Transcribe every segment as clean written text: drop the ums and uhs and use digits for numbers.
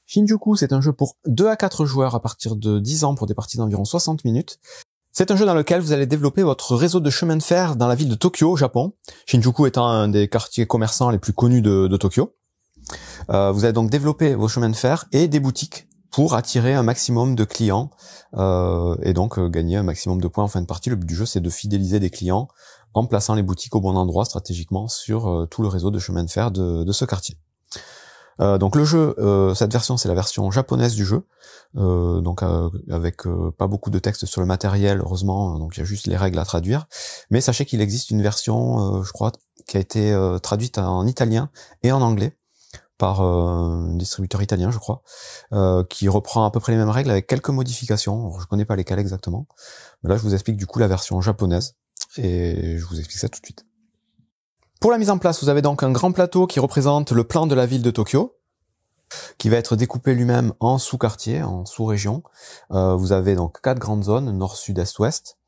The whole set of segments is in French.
Shinjuku, c'est un jeu pour 2 à 4 joueurs à partir de 10 ans pour des parties d'environ 60 minutes. C'est un jeu dans lequel vous allez développer votre réseau de chemin de fer dans la ville de Tokyo, au Japon. Shinjuku étant un des quartiers commerçants les plus connus de Tokyo. Vous allez donc développer vos chemins de fer et des boutiques pour attirer un maximum de clients et donc gagner un maximum de points en fin de partie. Le but du jeu, c'est de fidéliser des clients en plaçant les boutiques au bon endroit stratégiquement sur tout le réseau de chemin de fer de ce quartier. Donc le jeu, cette version, c'est la version japonaise du jeu, donc avec pas beaucoup de texte sur le matériel, heureusement, donc il y a juste les règles à traduire. Mais sachez qu'il existe une version, je crois, qui a été traduite en italien et en anglais par un distributeur italien, je crois, qui reprend à peu près les mêmes règles avec quelques modifications. Alors, je connais pas lesquelles exactement, mais là je vous explique du coup la version japonaise et je vous explique ça tout de suite. Pour la mise en place, vous avez donc un grand plateau qui représente le plan de la ville de Tokyo, qui va être découpé lui-même en sous-quartiers, en sous-régions. Vous avez donc 4 grandes zones, nord, sud, est, ouest,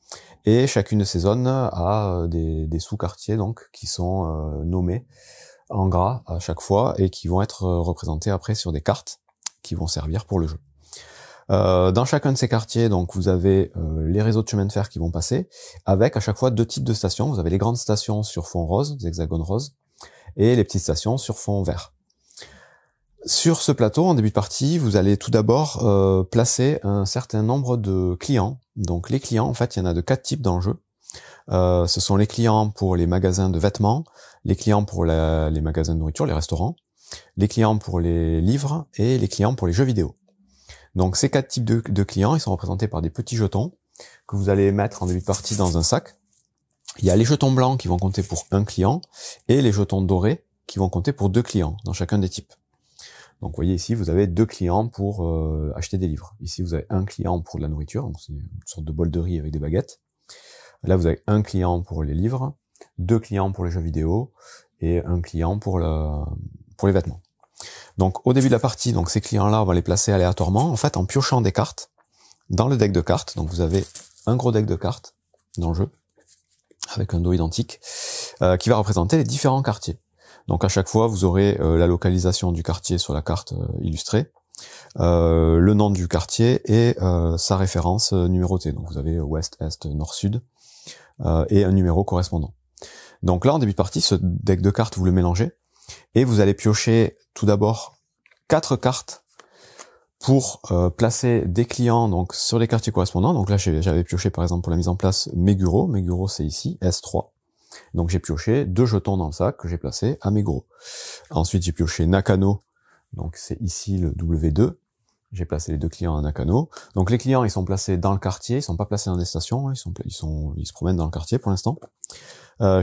et chacune de ces zones a des sous-quartiers donc qui sont nommés en gras à chaque fois et qui vont être représentés après sur des cartes qui vont servir pour le jeu. Dans chacun de ces quartiers, donc vous avez les réseaux de chemin de fer qui vont passer, avec à chaque fois 2 types de stations. Vous avez les grandes stations sur fond rose, des hexagones roses, et les petites stations sur fond vert. Sur ce plateau, en début de partie, vous allez tout d'abord placer un certain nombre de clients. Donc les clients, en fait, il y en a de 4 types dans le jeu. Ce sont les clients pour les magasins de vêtements, les clients pour les magasins de nourriture, les restaurants, les clients pour les livres et les clients pour les jeux vidéo. Donc ces 4 types de clients, ils sont représentés par des petits jetons que vous allez mettre en début de partie dans un sac. Il y a les jetons blancs qui vont compter pour un client et les jetons dorés qui vont compter pour 2 clients dans chacun des types. Donc vous voyez ici, vous avez 2 clients pour acheter des livres. Ici, vous avez un client pour de la nourriture, donc c'est une sorte de bol de riz avec des baguettes. Là, vous avez un client pour les livres, 2 clients pour les jeux vidéo et un client pour les vêtements. Donc au début de la partie, donc ces clients-là, on va les placer aléatoirement, en fait en piochant des cartes dans le deck de cartes. Donc vous avez un gros deck de cartes dans le jeu, avec un dos identique, qui va représenter les différents quartiers. Donc à chaque fois, vous aurez la localisation du quartier sur la carte illustrée, le nom du quartier et sa référence numérotée. Donc vous avez ouest, est, nord, sud, et un numéro correspondant. Donc là, en début de partie, ce deck de cartes, vous le mélangez, et vous allez piocher tout d'abord 4 cartes pour placer des clients donc sur les quartiers correspondants. Donc là, j'avais pioché par exemple pour la mise en place Meguro. Meguro, c'est ici, S3. Donc j'ai pioché 2 jetons dans le sac que j'ai placés à Meguro. Ensuite, j'ai pioché Nakano. Donc c'est ici le W2. J'ai placé les 2 clients à Nakano. Donc les clients, ils sont placés dans le quartier, ils sont pas placés dans des stations, ils se promènent dans le quartier pour l'instant.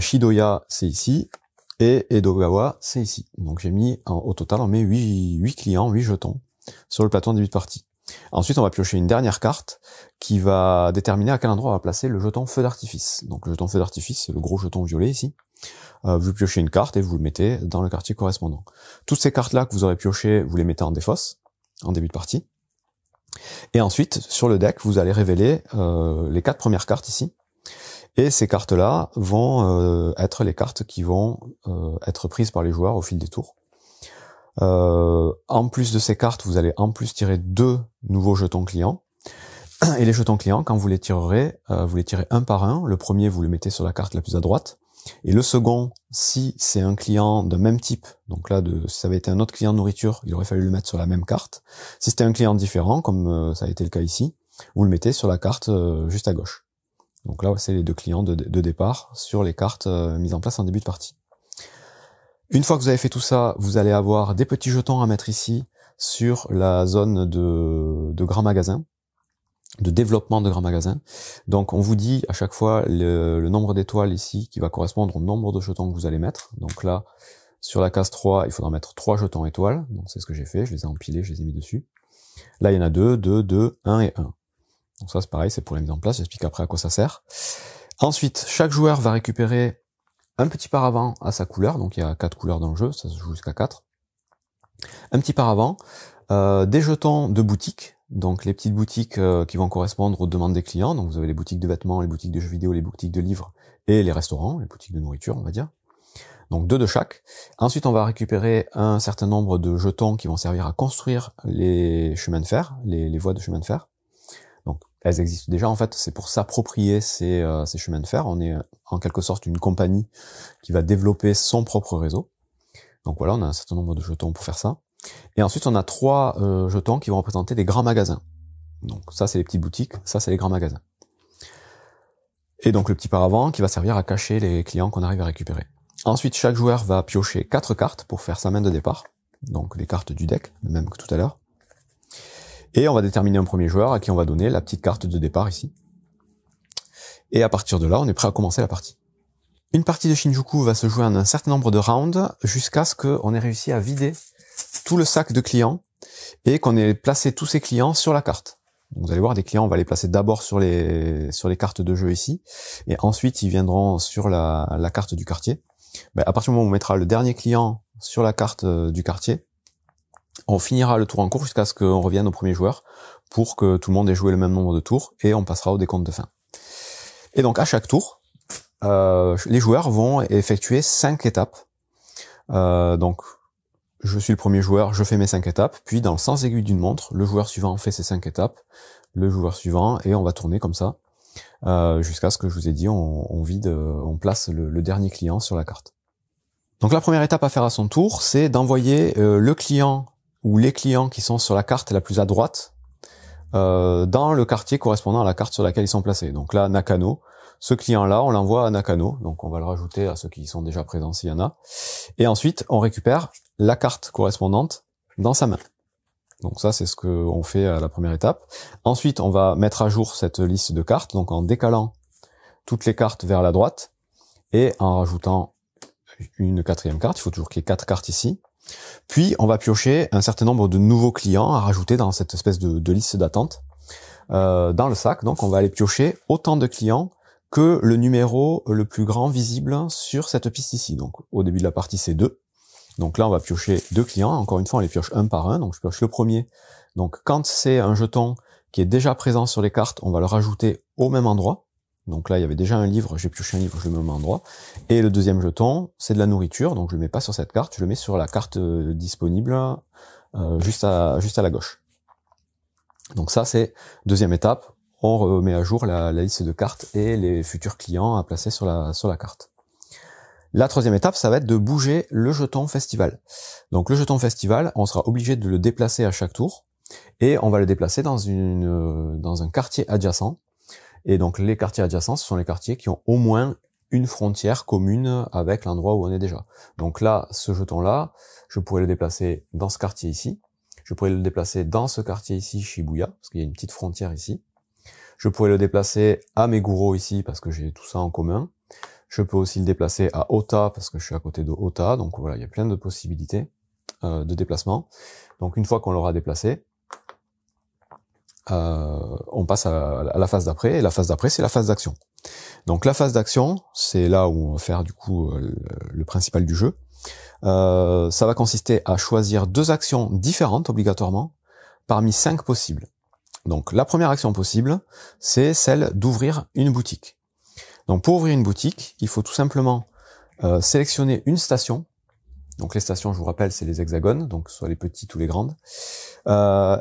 Shidoya, c'est ici. Et Edogawa, c'est ici. Donc j'ai mis, au total, on met 8 clients, 8 jetons sur le plateau en début de partie. Ensuite, on va piocher une dernière carte qui va déterminer à quel endroit on va placer le jeton feu d'artifice. Donc le jeton feu d'artifice, c'est le gros jeton violet ici. Vous piochez une carte et vous le mettez dans le quartier correspondant. Toutes ces cartes-là que vous aurez piochées, vous les mettez en défausse, en début de partie. Et ensuite, sur le deck, vous allez révéler les 4 premières cartes ici. Et ces cartes-là vont être les cartes qui vont être prises par les joueurs au fil des tours. En plus de ces cartes, vous allez en plus tirer 2 nouveaux jetons clients. Et les jetons clients, quand vous les tirerez un par un. Le premier, vous le mettez sur la carte la plus à droite. Et le second, si c'est un client de même type, donc là, si ça avait été un autre client de nourriture, il aurait fallu le mettre sur la même carte. Si c'était un client différent, comme ça a été le cas ici, vous le mettez sur la carte juste à gauche. Donc là, c'est les 2 clients de départ sur les cartes mises en place en début de partie. Une fois que vous avez fait tout ça, vous allez avoir des petits jetons à mettre ici sur la zone de grands magasins, de développement de grands magasins. Donc on vous dit à chaque fois le nombre d'étoiles ici qui va correspondre au nombre de jetons que vous allez mettre. Donc là, sur la case 3, il faudra mettre 3 jetons étoiles. Donc c'est ce que j'ai fait, je les ai empilés, je les ai mis dessus. Là, il y en a 2, 2, 2, 1 et 1. Donc ça c'est pareil, c'est pour la mise en place, j'explique après à quoi ça sert. Ensuite, chaque joueur va récupérer un petit paravent à sa couleur, donc il y a 4 couleurs dans le jeu, ça se joue jusqu'à 4. Un petit paravent, des jetons de boutique, donc les petites boutiques qui vont correspondre aux demandes des clients, donc vous avez les boutiques de vêtements, les boutiques de jeux vidéo, les boutiques de livres et les restaurants, les boutiques de nourriture on va dire. donc 2 de chaque. Ensuite, on va récupérer un certain nombre de jetons qui vont servir à construire les chemins de fer, les voies de chemin de fer. Donc, elles existent déjà, en fait, c'est pour s'approprier ces chemins de fer. On est en quelque sorte une compagnie qui va développer son propre réseau. Donc voilà, on a un certain nombre de jetons pour faire ça. Et ensuite, on a 3 jetons qui vont représenter des grands magasins. Donc ça, c'est les petites boutiques, ça, c'est les grands magasins. Et donc le petit paravent qui va servir à cacher les clients qu'on arrive à récupérer. Ensuite, chaque joueur va piocher 4 cartes pour faire sa main de départ. Donc les cartes du deck, le même que tout à l'heure. Et on va déterminer un premier joueur à qui on va donner la petite carte de départ ici. Et à partir de là, on est prêt à commencer la partie. Une partie de Shinjuku va se jouer en un certain nombre de rounds jusqu'à ce qu'on ait réussi à vider tout le sac de clients et qu'on ait placé tous ces clients sur la carte. Donc, vous allez voir, des clients, on va les placer d'abord sur les cartes de jeu ici, et ensuite ils viendront sur la carte du quartier. À partir du moment où on mettra le dernier client sur la carte du quartier, on finira le tour en cours jusqu'à ce qu'on revienne au premier joueur pour que tout le monde ait joué le même nombre de tours, et on passera au décompte de fin. Et donc à chaque tour, les joueurs vont effectuer 5 étapes. Donc je suis le premier joueur, je fais mes 5 étapes, puis dans le sens aiguille d'une montre, le joueur suivant fait ses 5 étapes, le joueur suivant, et on va tourner comme ça, jusqu'à ce que je vous ai dit, on place le dernier client sur la carte. Donc la première étape à faire à son tour, c'est d'envoyer le client ou les clients qui sont sur la carte la plus à droite, dans le quartier correspondant à la carte sur laquelle ils sont placés. Donc là, Nakano, ce client-là, on l'envoie à Nakano, donc on va le rajouter à ceux qui sont déjà présents s'il y en a. Et ensuite, on récupère la carte correspondante dans sa main. Donc ça, c'est ce qu'on fait à la première étape. Ensuite, on va mettre à jour cette liste de cartes, donc en décalant toutes les cartes vers la droite et en rajoutant une 4e carte. Il faut toujours qu'il y ait 4 cartes ici. Puis, on va piocher un certain nombre de nouveaux clients à rajouter dans cette espèce de liste d'attente dans le sac. Donc, on va aller piocher autant de clients que le numéro le plus grand visible sur cette piste ici. Donc, au début de la partie, c'est 2. Donc là, on va piocher 2 clients. Encore une fois, on les pioche un par un. Donc, je pioche le premier. Donc, quand c'est un jeton qui est déjà présent sur les cartes, on va le rajouter au même endroit. Donc là, il y avait déjà un livre, j'ai pioché un livre, je le mets au même endroit. Et le deuxième jeton, c'est de la nourriture. Donc, je le mets pas sur cette carte, je le mets sur la carte disponible juste à la gauche. Donc ça, c'est deuxième étape. On remet à jour la liste de cartes et les futurs clients à placer sur la carte. La troisième étape, ça va être de bouger le jeton festival. Donc le jeton festival, on sera obligé de le déplacer à chaque tour et on va le déplacer dans un quartier adjacent. Et donc les quartiers adjacents, ce sont les quartiers qui ont au moins une frontière commune avec l'endroit où on est déjà. Donc là, ce jeton-là, je pourrais le déplacer dans ce quartier ici. Je pourrais le déplacer dans ce quartier ici, Shibuya, parce qu'il y a une petite frontière ici. Je pourrais le déplacer à Meguro ici, parce que j'ai tout ça en commun. Je peux aussi le déplacer à Ota, parce que je suis à côté de Ota. Donc voilà, il y a plein de possibilités de déplacement. Donc une fois qu'on l'aura déplacé, on passe à la phase d'après. Et la phase d'après, c'est la phase d'action. Donc la phase d'action, c'est là où on va faire du coup le principal du jeu. Ça va consister à choisir 2 actions différentes obligatoirement parmi 5 possibles. Donc la première action possible, c'est celle d'ouvrir une boutique. Donc pour ouvrir une boutique, il faut tout simplement sélectionner une station. Donc les stations, je vous rappelle, c'est les hexagones, donc soit les petites ou les grandes.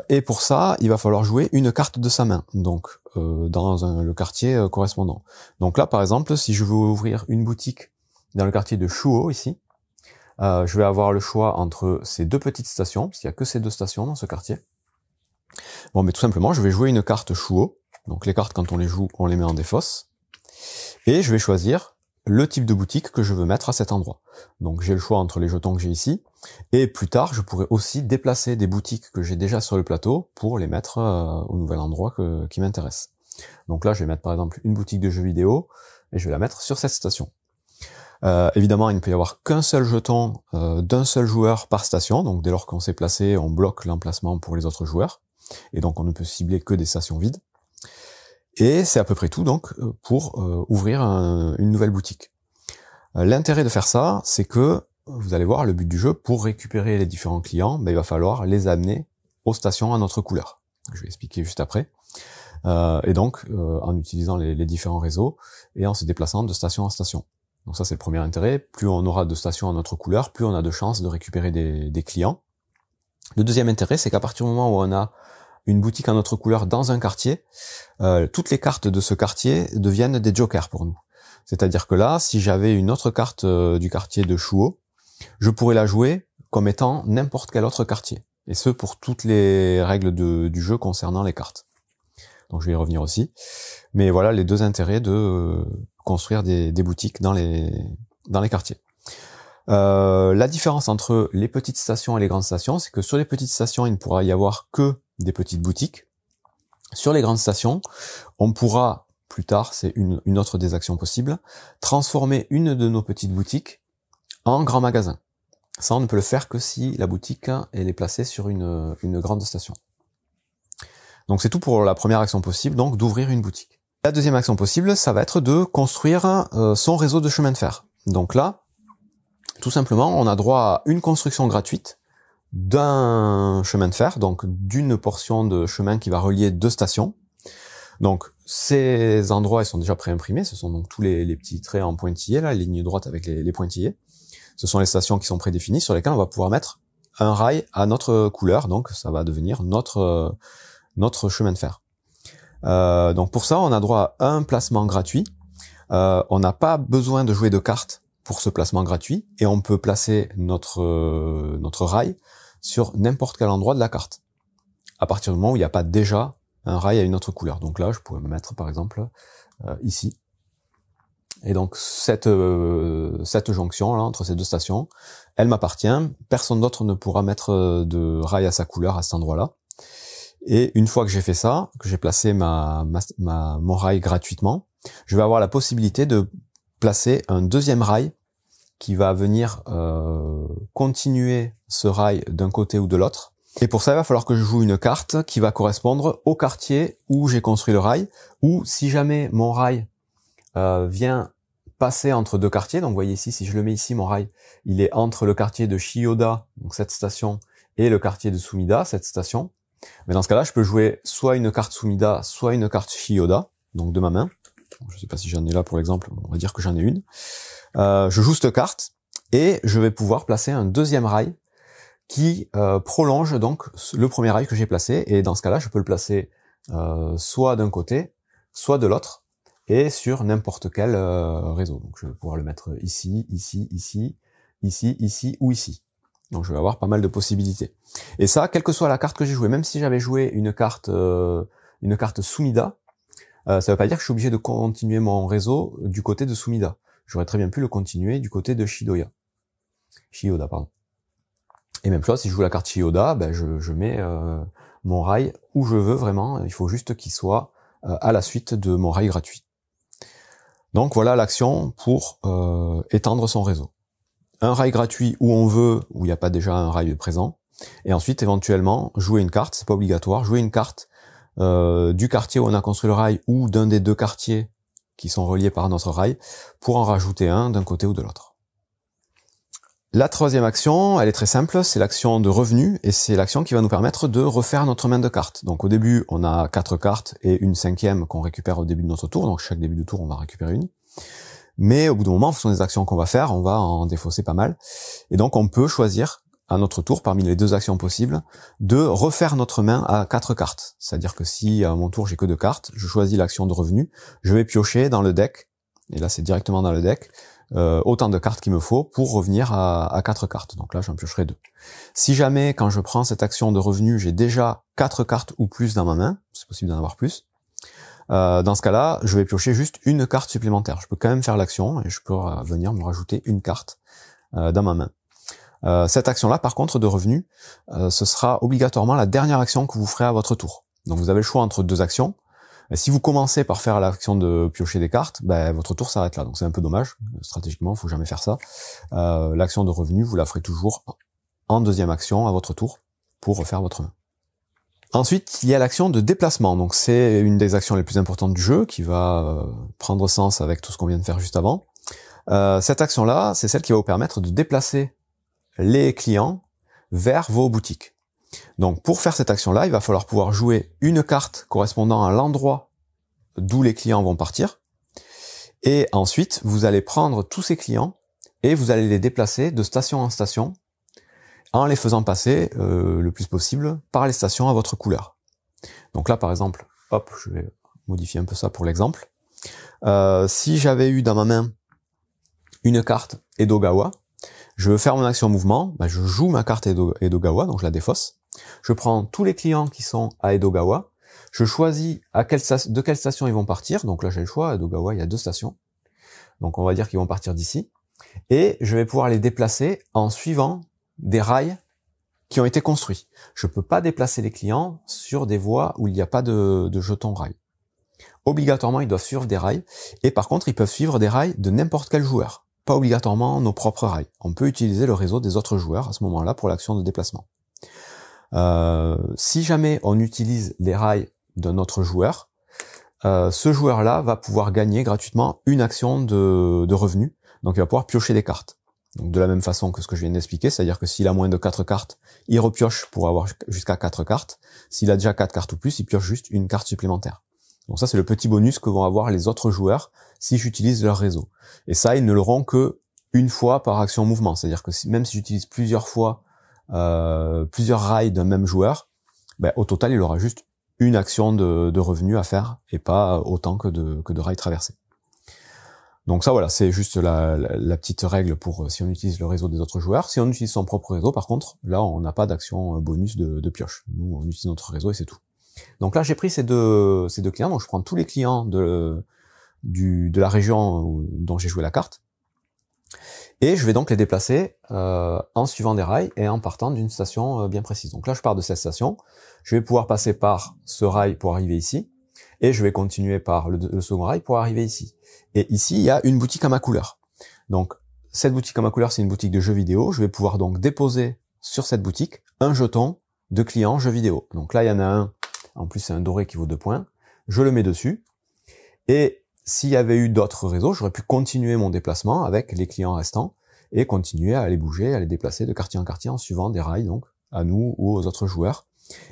Et pour ça, il va falloir jouer une carte de sa main, donc dans le quartier correspondant. Donc là, par exemple, si je veux ouvrir une boutique dans le quartier de Shuo, ici, je vais avoir le choix entre ces 2 petites stations, parce qu'il n'y a que ces 2 stations dans ce quartier. Bon, mais tout simplement, je vais jouer une carte Shuo. Donc les cartes, quand on les joue, on les met en défausse. Et je vais choisir le type de boutique que je veux mettre à cet endroit. Donc j'ai le choix entre les jetons que j'ai ici. Et plus tard, je pourrais aussi déplacer des boutiques que j'ai déjà sur le plateau pour les mettre au nouvel endroit qui m'intéresse. Donc là, je vais mettre par exemple une boutique de jeux vidéo et je vais la mettre sur cette station. Évidemment, il ne peut y avoir qu'un seul jeton d'un seul joueur par station. Donc dès lors qu'on s'est placé, on bloque l'emplacement pour les autres joueurs. Et donc on ne peut cibler que des stations vides. Et c'est à peu près tout donc pour ouvrir une nouvelle boutique. L'intérêt de faire ça, c'est que, vous allez voir, le but du jeu, pour récupérer les différents clients, il va falloir les amener aux stations à notre couleur. Je vais expliquer juste après. Et donc, en utilisant les différents réseaux et en se déplaçant de station en station. Donc ça c'est le premier intérêt, plus on aura de stations à notre couleur, plus on a de chances de récupérer des clients. Le deuxième intérêt, c'est qu'à partir du moment où on a une boutique à notre couleur dans un quartier, toutes les cartes de ce quartier deviennent des jokers pour nous. C'est-à-dire que là, si j'avais une autre carte du quartier de Chouo, je pourrais la jouer comme étant n'importe quel autre quartier. Et ce, pour toutes les règles du jeu concernant les cartes. Donc je vais y revenir aussi. Mais voilà les deux intérêts de construire des boutiques dans les quartiers. La différence entre les petites stations et les grandes stations, c'est que sur les petites stations, il ne pourra y avoir que des petites boutiques. Sur les grandes stations, on pourra, plus tard, c'est une autre des actions possibles, transformer une de nos petites boutiques en grand magasin. Ça, on ne peut le faire que si la boutique elle est placée sur une grande station. Donc c'est tout pour la première action possible, donc d'ouvrir une boutique. La deuxième action possible, ça va être de construire son réseau de chemin de fer. Donc là, tout simplement, on a droit à une construction gratuite d'un chemin de fer, donc d'une portion de chemin qui va relier deux stations. Donc ces endroits, ils sont déjà préimprimés, ce sont donc tous les petits traits en pointillés, là, les lignes droites avec les pointillés. Ce sont les stations qui sont prédéfinies, sur lesquelles on va pouvoir mettre un rail à notre couleur, donc ça va devenir notre chemin de fer. Donc pour ça, on a droit à un placement gratuit. On n'a pas besoin de jouer de cartes pour ce placement gratuit, et on peut placer notre rail sur n'importe quel endroit de la carte, à partir du moment où il n'y a pas déjà un rail à une autre couleur. Donc là, je pourrais me mettre par exemple ici. Et donc cette jonction là entre ces deux stations, elle m'appartient. Personne d'autre ne pourra mettre de rail à sa couleur à cet endroit-là. Et une fois que j'ai fait ça, que j'ai placé mon rail gratuitement, je vais avoir la possibilité de placer un deuxième rail qui va venir continuer ce rail d'un côté ou de l'autre. Et pour ça, il va falloir que je joue une carte qui va correspondre au quartier où j'ai construit le rail, ou si jamais mon rail vient passer entre deux quartiers, donc vous voyez ici, si je le mets ici, mon rail, il est entre le quartier de Chiyoda, donc cette station, et le quartier de Sumida, cette station. Mais dans ce cas-là, je peux jouer soit une carte Sumida, soit une carte Chiyoda, donc de ma main. Je ne sais pas si j'en ai là pour l'exemple, on va dire que j'en ai une. Je joue cette carte et je vais pouvoir placer un deuxième rail qui prolonge donc le premier rail que j'ai placé, et dans ce cas-là, je peux le placer soit d'un côté, soit de l'autre, et sur n'importe quel réseau. Donc je vais pouvoir le mettre ici, ici, ici, ici, ici ou ici. Donc je vais avoir pas mal de possibilités. Et ça, quelle que soit la carte que j'ai jouée, même si j'avais joué une carte Sumida, ça veut pas dire que je suis obligé de continuer mon réseau du côté de Sumida. J'aurais très bien pu le continuer du côté de Chiyoda, pardon. Et même chose, si je joue la carte Chiyoda, ben je mets mon rail où je veux vraiment. Il faut juste qu'il soit à la suite de mon rail gratuit. Donc voilà l'action pour étendre son réseau. Un rail gratuit où on veut, où il n'y a pas déjà un rail présent. Et ensuite, éventuellement, jouer une carte, c'est pas obligatoire, jouer une carte du quartier où on a construit le rail ou d'un des deux quartiers qui sont reliés par notre rail pour en rajouter un d'un côté ou de l'autre. La troisième action, elle est très simple, c'est l'action de revenu, et c'est l'action qui va nous permettre de refaire notre main de cartes. Donc au début, on a 4 cartes et une cinquième qu'on récupère au début de notre tour, donc chaque début de tour, on va récupérer une. Mais au bout d'un moment, en fonction des actions qu'on va faire, on va en défausser pas mal. Et donc on peut choisir à notre tour, parmi les deux actions possibles, de refaire notre main à 4 cartes. C'est-à-dire que si à mon tour j'ai que 2 cartes, je choisis l'action de revenu, je vais piocher dans le deck, et là c'est directement dans le deck, autant de cartes qu'il me faut pour revenir à 4 cartes. Donc là j'en piocherai 2. Si jamais quand je prends cette action de revenu, j'ai déjà 4 cartes ou plus dans ma main, c'est possible d'en avoir plus, dans ce cas-là, je vais piocher juste une carte supplémentaire. Je peux quand même faire l'action et je peux venir me rajouter une carte dans ma main. Cette action-là, par contre, de revenu, ce sera obligatoirement la dernière action que vous ferez à votre tour. Donc vous avez le choix entre 2 actions. Et si vous commencez par faire l'action de piocher des cartes, ben, votre tour s'arrête là. Donc c'est un peu dommage. Stratégiquement, il faut jamais faire ça. L'action de revenu, vous la ferez toujours en deuxième action à votre tour pour refaire votre main. Ensuite, il y a l'action de déplacement. Donc c'est une des actions les plus importantes du jeu qui va prendre sens avec tout ce qu'on vient de faire juste avant. Cette action-là, c'est celle qui va vous permettre de déplacer les clients vers vos boutiques. Donc pour faire cette action-là, il va falloir pouvoir jouer une carte correspondant à l'endroit d'où les clients vont partir. Et ensuite, vous allez prendre tous ces clients et vous allez les déplacer de station en station en les faisant passer le plus possible par les stations à votre couleur. Donc là, par exemple, hop, je vais modifier un peu ça pour l'exemple. Si j'avais eu dans ma main une carte Edogawa, je veux faire mon action mouvement, je joue ma carte Edogawa, donc je la défausse. Je prends tous les clients qui sont à Edogawa, je choisis de quelle station ils vont partir, donc là j'ai le choix, à Edogawa il y a 2 stations, donc on va dire qu'ils vont partir d'ici, et je vais pouvoir les déplacer en suivant des rails qui ont été construits. Je peux pas déplacer les clients sur des voies où il n'y a pas de jetons rails. Obligatoirement, ils doivent suivre des rails, et par contre, ils peuvent suivre des rails de n'importe quel joueur. Pas obligatoirement nos propres rails. On peut utiliser le réseau des autres joueurs à ce moment-là pour l'action de déplacement. Si jamais on utilise les rails d'un autre joueur, ce joueur-là va pouvoir gagner gratuitement une action de revenu, donc il va pouvoir piocher des cartes. Donc de la même façon que ce que je viens d'expliquer, c'est-à-dire que s'il a moins de 4 cartes, il repioche pour avoir jusqu'à 4 cartes. S'il a déjà 4 cartes ou plus, il pioche juste une carte supplémentaire. Donc ça, c'est le petit bonus que vont avoir les autres joueurs si j'utilise leur réseau. Et ça, ils ne l'auront que une fois par action mouvement. C'est-à-dire que même si j'utilise plusieurs fois plusieurs rails d'un même joueur, au total, il aura juste une action de revenu à faire et pas autant que de rails traversés. Donc ça, voilà, c'est juste la petite règle pour si on utilise le réseau des autres joueurs. Si on utilise son propre réseau, par contre, là, on n'a pas d'action bonus de pioche. Nous, on utilise notre réseau et c'est tout. Donc là, j'ai pris ces deux clients. Donc je prends tous les clients de la région dont j'ai joué la carte. Et je vais donc les déplacer en suivant des rails et en partant d'une station bien précise. Donc là, je pars de cette station. Je vais pouvoir passer par ce rail pour arriver ici. Et je vais continuer par le second rail pour arriver ici. Et ici, il y a une boutique à ma couleur. Donc, cette boutique à ma couleur, c'est une boutique de jeux vidéo. Je vais pouvoir donc déposer sur cette boutique un jeton de client jeux vidéo. Donc là, il y en a un. En plus, c'est un doré qui vaut 2 points. Je le mets dessus. Et s'il y avait eu d'autres réseaux, j'aurais pu continuer mon déplacement avec les clients restants et continuer à les bouger, à les déplacer de quartier en quartier en suivant des rails, donc, à nous ou aux autres joueurs.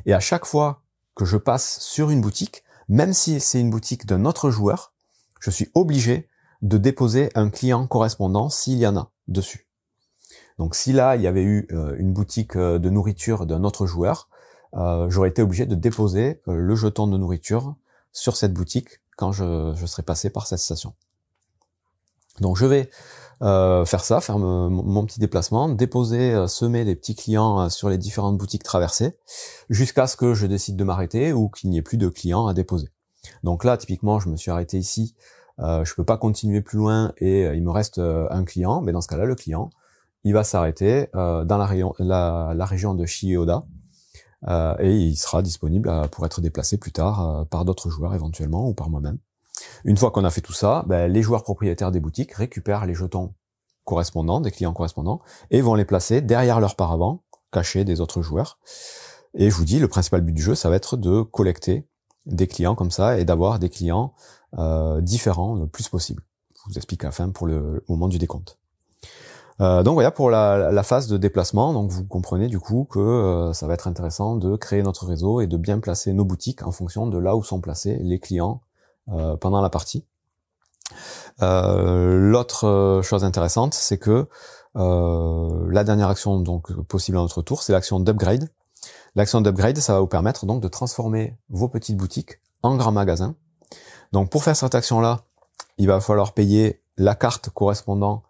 Et à chaque fois que je passe sur une boutique, même si c'est une boutique d'un autre joueur, je suis obligé de déposer un client correspondant s'il y en a dessus. Donc si là, il y avait eu une boutique de nourriture d'un autre joueur, j'aurais été obligé de déposer le jeton de nourriture sur cette boutique quand je serai passé par cette station. Donc je vais faire mon petit déplacement, déposer, semer les petits clients sur les différentes boutiques traversées, jusqu'à ce que je décide de m'arrêter ou qu'il n'y ait plus de clients à déposer. Donc là, typiquement, je me suis arrêté ici, je peux pas continuer plus loin et il me reste un client, mais dans ce cas-là, le client, il va s'arrêter dans la région de Chiyoda, et il sera disponible pour être déplacé plus tard par d'autres joueurs éventuellement ou par moi-même. Une fois qu'on a fait tout ça, les joueurs propriétaires des boutiques récupèrent les jetons correspondants, des clients correspondants, et vont les placer derrière leur paravent, cachés des autres joueurs. Et je vous dis, le principal but du jeu, ça va être de collecter des clients comme ça et d'avoir des clients différents le plus possible. Je vous explique à la fin pour le moment du décompte. Donc voilà pour la phase de déplacement. Donc vous comprenez du coup que ça va être intéressant de créer notre réseau et de bien placer nos boutiques en fonction de là où sont placés les clients pendant la partie. L'autre chose intéressante, c'est que la dernière action donc possible à notre tour, c'est l'action d'upgrade. L'action d'upgrade, ça va vous permettre donc de transformer vos petites boutiques en grands magasins. Donc pour faire cette action-là, il va falloir payer la carte correspondant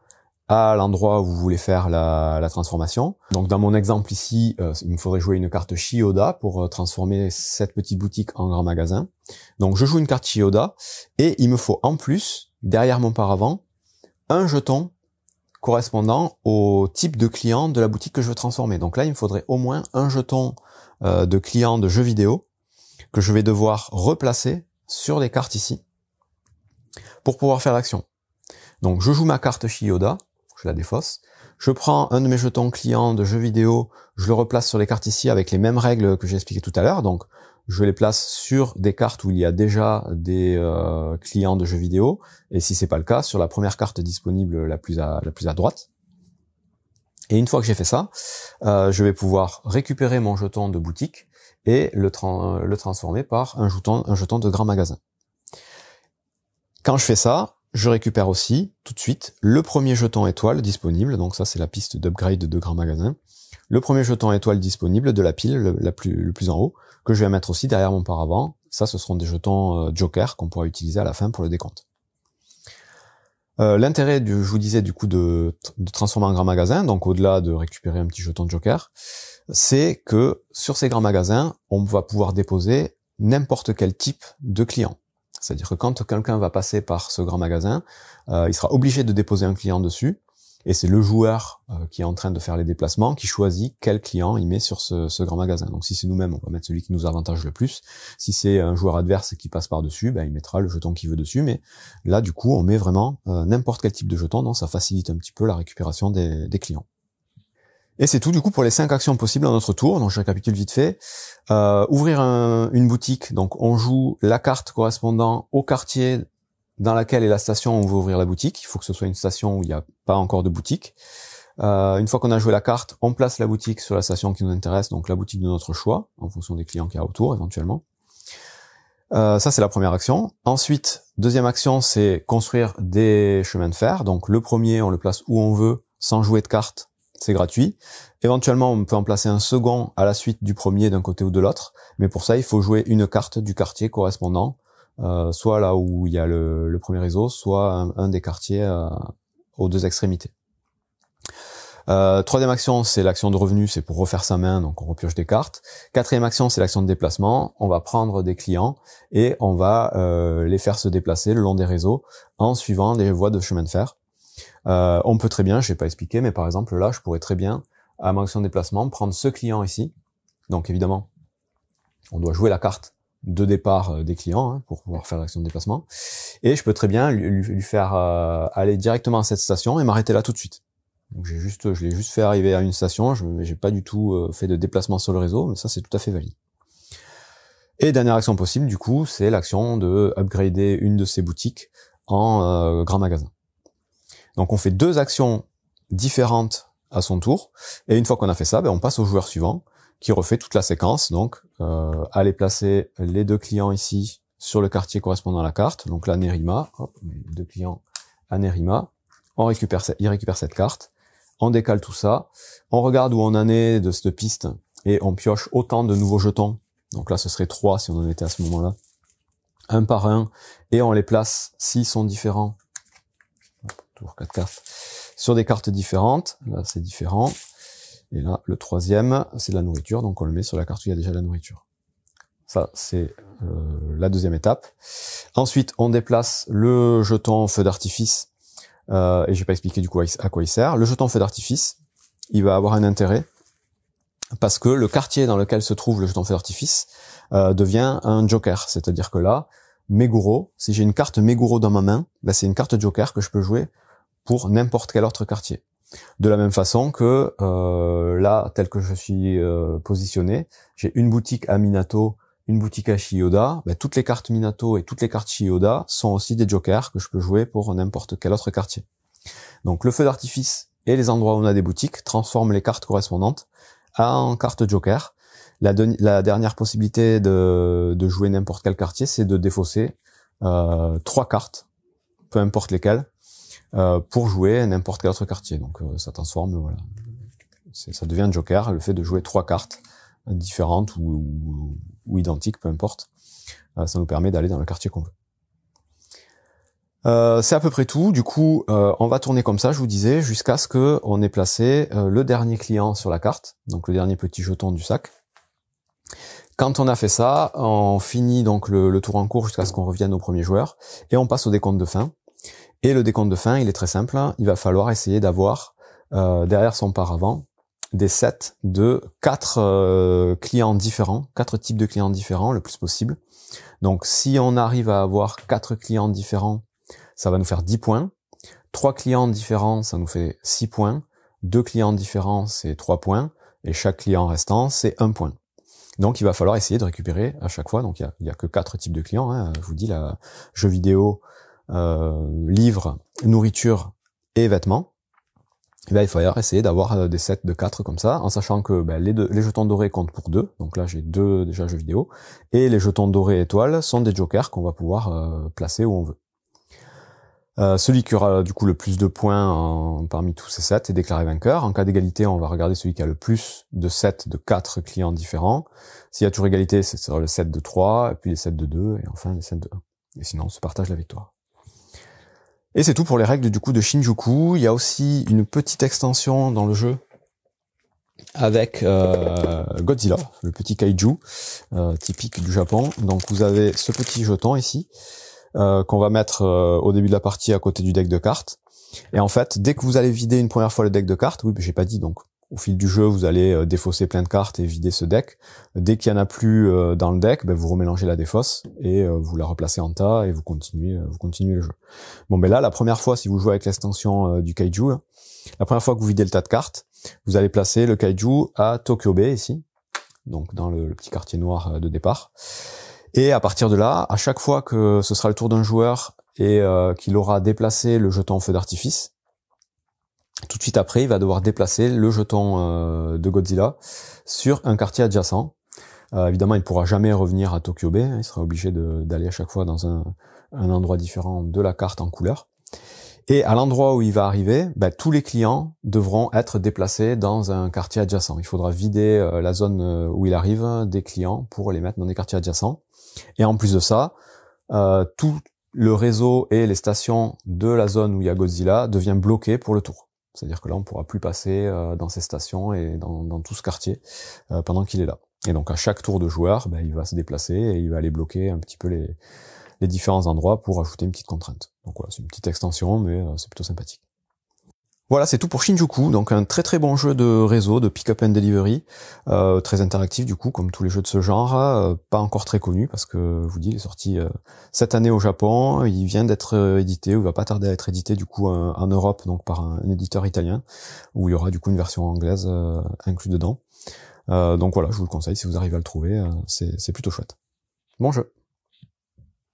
à l'endroit où vous voulez faire la transformation. Donc dans mon exemple ici, il me faudrait jouer une carte Chiyoda pour transformer cette petite boutique en grand magasin. Donc je joue une carte Chiyoda et il me faut en plus, derrière mon paravent, un jeton correspondant au type de client de la boutique que je veux transformer. Donc là, il me faudrait au moins un jeton de client de jeux vidéo que je vais devoir replacer sur les cartes ici pour pouvoir faire l'action. Donc je joue ma carte Chiyoda, je la défausse, je prends un de mes jetons clients de jeux vidéo, je le replace sur les cartes ici avec les mêmes règles que j'ai expliquées tout à l'heure, donc je les place sur des cartes où il y a déjà des clients de jeux vidéo, et si c'est pas le cas, sur la première carte disponible la plus à droite. Et une fois que j'ai fait ça, je vais pouvoir récupérer mon jeton de boutique et le transformer par un jeton de grand magasin. Quand je fais ça, je récupère aussi tout de suite le premier jeton étoile disponible. Donc ça, c'est la piste d'upgrade de Grand Magasin. Le premier jeton étoile disponible de la pile, le plus en haut, que je vais mettre aussi derrière mon paravent. Ça, ce seront des jetons Joker qu'on pourra utiliser à la fin pour le décompte. L'intérêt, je vous disais, du coup, de transformer en Grand Magasin, donc au-delà de récupérer un petit jeton Joker, c'est que sur ces Grands Magasins, on va pouvoir déposer n'importe quel type de client. C'est-à-dire que quand quelqu'un va passer par ce Grand Magasin, il sera obligé de déposer un client dessus, et c'est le joueur qui est en train de faire les déplacements qui choisit quel client il met sur ce Grand Magasin. Donc si c'est nous-mêmes, on va mettre celui qui nous avantage le plus. Si c'est un joueur adverse qui passe par-dessus, ben, il mettra le jeton qu'il veut dessus. Mais là, du coup, on met vraiment n'importe quel type de jeton, donc ça facilite un petit peu la récupération des clients. Et c'est tout du coup pour les 5 actions possibles à notre tour. Donc je récapitule vite fait. Ouvrir une boutique, donc on joue la carte correspondant au quartier dans laquelle est la station où on veut ouvrir la boutique. Il faut que ce soit une station où il n'y a pas encore de boutique. Une fois qu'on a joué la carte, on place la boutique sur la station qui nous intéresse, donc la boutique de notre choix, en fonction des clients qu'il y a autour éventuellement. Ça, c'est la première action. Ensuite, deuxième action, c'est construire des chemins de fer. Donc le premier, on le place où on veut, sans jouer de carte, c'est gratuit. Éventuellement, on peut en placer un second à la suite du premier d'un côté ou de l'autre, mais pour ça, il faut jouer une carte du quartier correspondant, soit là où il y a le premier réseau, soit un des quartiers aux deux extrémités. Troisième action, c'est l'action de revenu, c'est pour refaire sa main, donc on repioche des cartes. Quatrième action, c'est l'action de déplacement. On va prendre des clients et on va les faire se déplacer le long des réseaux en suivant des voies de chemin de fer. On peut très bien, je vais pas expliquer, mais par exemple là, je pourrais très bien, à ma action de déplacement, prendre ce client ici. Donc évidemment, on doit jouer la carte de départ des clients pour pouvoir faire l'action de déplacement. Et je peux très bien lui faire aller directement à cette station et m'arrêter là tout de suite. Donc je l'ai juste fait arriver à une station, j'ai pas du tout fait de déplacement sur le réseau, mais ça c'est tout à fait valide. Et dernière action possible, du coup, c'est l'action de upgrader une de ces boutiques en grand magasin. Donc on fait 2 actions différentes à son tour, et une fois qu'on a fait ça, on passe au joueur suivant, qui refait toute la séquence, donc aller placer les 2 clients ici sur le quartier correspondant à la carte, donc là Nerima, 2 clients à Nerima, il récupère cette carte, on décale tout ça, on regarde où on en est de cette piste, et on pioche autant de nouveaux jetons, donc là ce serait 3 si on en était à ce moment-là, un par un, et on les place s'ils sont différents, toujours 4 cartes, sur des cartes différentes, là c'est différent, et là le troisième c'est de la nourriture, donc on le met sur la carte où il y a déjà de la nourriture. Ça c'est la deuxième étape. Ensuite on déplace le jeton feu d'artifice, et je vais pas expliquer du coup à quoi il sert. Le jeton feu d'artifice, il va avoir un intérêt, parce que le quartier dans lequel se trouve le jeton feu d'artifice devient un joker, c'est-à-dire que là, Meguro, si j'ai une carte Meguro dans ma main, c'est une carte joker que je peux jouer pour n'importe quel autre quartier. De la même façon que là, tel que je suis positionné, j'ai une boutique à Minato, une boutique à Chiyoda, toutes les cartes Minato et toutes les cartes Chiyoda sont aussi des jokers que je peux jouer pour n'importe quel autre quartier. Donc le feu d'artifice et les endroits où on a des boutiques transforment les cartes correspondantes en cartes joker. La dernière possibilité de jouer n'importe quel quartier, c'est de défausser 3 cartes, peu importe lesquelles, pour jouer n'importe quel autre quartier. Donc ça transforme, voilà. Ça devient un joker, le fait de jouer 3 cartes différentes ou identiques, peu importe. Ça nous permet d'aller dans le quartier qu'on veut. C'est à peu près tout. Du coup, on va tourner comme ça, je vous disais, jusqu'à ce que on ait placé le dernier client sur la carte, donc le dernier petit jeton du sac. Quand on a fait ça, on finit donc le tour en cours jusqu'à ce qu'on revienne au premier joueur, et on passe au décompte de fin. Et le décompte de fin, il est très simple. Il va falloir essayer d'avoir derrière son paravent des sets de 4 clients différents, 4 types de clients différents le plus possible. Donc si on arrive à avoir 4 clients différents, ça va nous faire 10 points. 3 clients différents, ça nous fait 6 points. 2 clients différents, c'est 3 points. Et chaque client restant, c'est 1 point. Donc il va falloir essayer de récupérer à chaque fois. Donc il y a que 4 types de clients. Je vous dis, la jeux vidéo, livres, nourriture et vêtements. Et il va falloir essayer d'avoir des sets de 4 comme ça, en sachant que les jetons dorés comptent pour 2. Donc là j'ai 2 déjà jeux vidéo. Et les jetons dorés étoiles sont des jokers qu'on va pouvoir placer où on veut. Celui qui aura du coup le plus de points parmi tous ces sets est déclaré vainqueur. En cas d'égalité, on va regarder celui qui a le plus de sets de 4 clients différents. S'il y a toujours égalité, ce sera le set de 3, et puis les sets de 2, et enfin les sets de 1. Et sinon, on se partage la victoire. Et c'est tout pour les règles du coup de Shinjuku. Il y a aussi une petite extension dans le jeu avec Godzilla, le petit kaiju typique du Japon. Donc vous avez ce petit jeton ici qu'on va mettre au début de la partie à côté du deck de cartes. Et en fait, dès que vous allez vider une première fois le deck de cartes, oui, j'ai pas dit, donc au fil du jeu, vous allez défausser plein de cartes et vider ce deck. Dès qu'il y en a plus dans le deck, vous remélangez la défausse et vous la replacez en tas et vous continuez le jeu. Bon, là, la première fois, si vous jouez avec l'extension du kaiju, la première fois que vous videz le tas de cartes, vous allez placer le kaiju à Tokyo Bay ici, donc dans le petit quartier noir de départ. Et à partir de là, à chaque fois que ce sera le tour d'un joueur et qu'il aura déplacé le jeton feu d'artifice, tout de suite après, il va devoir déplacer le jeton de Godzilla sur un quartier adjacent. Évidemment, il ne pourra jamais revenir à Tokyo Bay, il sera obligé d'aller à chaque fois dans un endroit différent de la carte en couleur. Et à l'endroit où il va arriver, tous les clients devront être déplacés dans un quartier adjacent. Il faudra vider la zone où il arrive des clients pour les mettre dans des quartiers adjacents. Et en plus de ça, tout le réseau et les stations de la zone où il y a Godzilla devient bloqué pour le tour. C'est-à-dire que là, on ne pourra plus passer dans ces stations et dans tout ce quartier pendant qu'il est là. Et donc à chaque tour de joueur, il va se déplacer et il va aller bloquer un petit peu les différents endroits pour ajouter une petite contrainte. Donc voilà, c'est une petite extension, mais c'est plutôt sympathique. Voilà, c'est tout pour Shinjuku, donc un très très bon jeu de réseau, de pick-up and delivery, très interactif du coup, comme tous les jeux de ce genre, pas encore très connu, parce que, je vous dis, il est sorti cette année au Japon, il vient d'être édité, ou il va pas tarder à être édité du coup en Europe, donc par un éditeur italien, où il y aura du coup une version anglaise inclus dedans. Donc voilà, je vous le conseille, si vous arrivez à le trouver, c'est plutôt chouette. Bon jeu.